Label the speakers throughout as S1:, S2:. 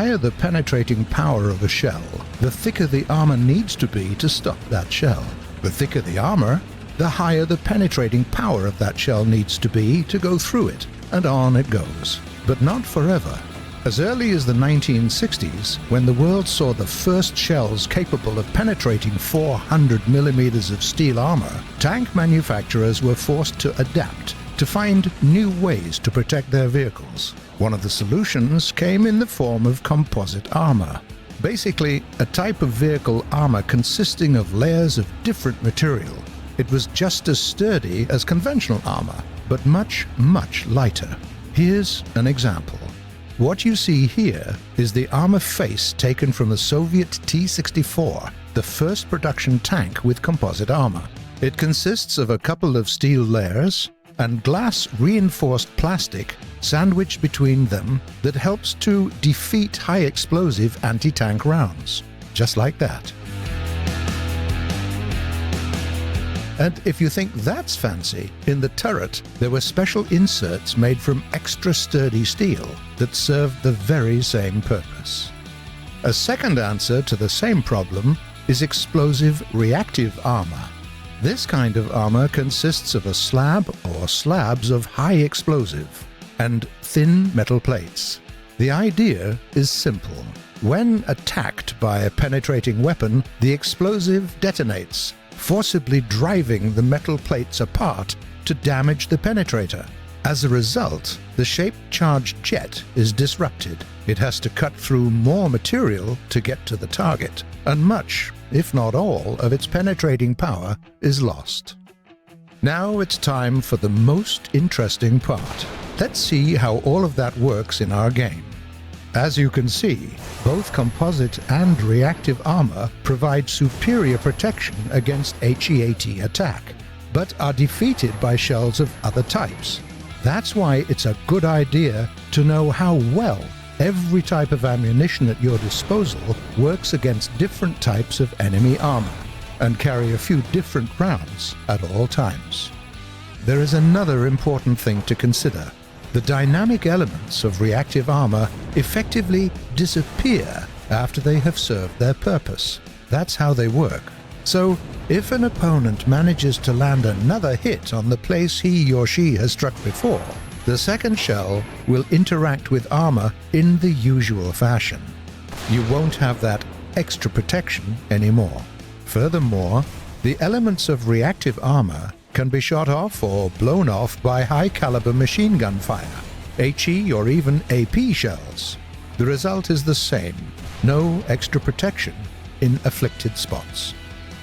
S1: higher the penetrating power of a shell, the thicker the armor needs to be to stop that shell. The thicker the armor, the higher the penetrating power of that shell needs to be to go through it, and on it goes. But not forever. As early as the 1960s, when the world saw the first shells capable of penetrating 400 millimeters of steel armor, tank manufacturers were forced to adapt, to find new ways to protect their vehicles. One of the solutions came in the form of composite armor. Basically, a type of vehicle armor consisting of layers of different material. It was just as sturdy as conventional armor, but much, much lighter. Here's an example. What you see here is the armor face taken from the Soviet T-64, the first production tank with composite armor. It consists of a couple of steel layers and glass-reinforced plastic sandwiched between them that helps to defeat high-explosive anti-tank rounds. Just like that. And if you think that's fancy, in the turret there were special inserts made from extra sturdy steel that served the very same purpose. A second answer to the same problem is explosive reactive armor. This kind of armor consists of a slab or slabs of high explosive and thin metal plates. The idea is simple. When attacked by a penetrating weapon, the explosive detonates, forcibly driving the metal plates apart to damage the penetrator. As a result, the shape-charged jet is disrupted. It has to cut through more material to get to the target, and much, if not all, of its penetrating power is lost. Now it's time for the most interesting part. Let's see how all of that works in our game. As you can see, both composite and reactive armor provide superior protection against HEAT attack, but are defeated by shells of other types. That's why it's a good idea to know how well every type of ammunition at your disposal works against different types of enemy armor, and carry a few different rounds at all times. There is another important thing to consider. The dynamic elements of reactive armor effectively disappear after they have served their purpose. That's how they work. So, if an opponent manages to land another hit on the place he or she has struck before, the second shell will interact with armor in the usual fashion. You won't have that extra protection anymore. Furthermore, the elements of reactive armor can be shot off or blown off by high-caliber machine gun fire, HE or even AP shells. The result is the same, no extra protection in afflicted spots.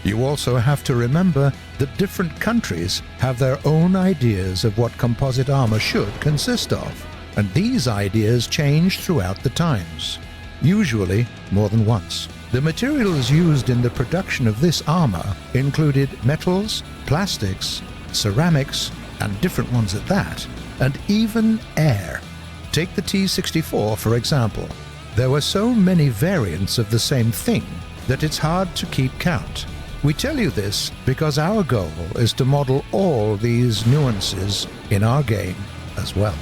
S1: You also have to remember that different countries have their own ideas of what composite armor should consist of, and these ideas change throughout the times, usually more than once. The materials used in the production of this armor included metals, plastics, ceramics, and different ones at that, and even air. Take the T-64 for example. There were so many variants of the same thing that it's hard to keep count. We tell you this because our goal is to model all these nuances in our game as well.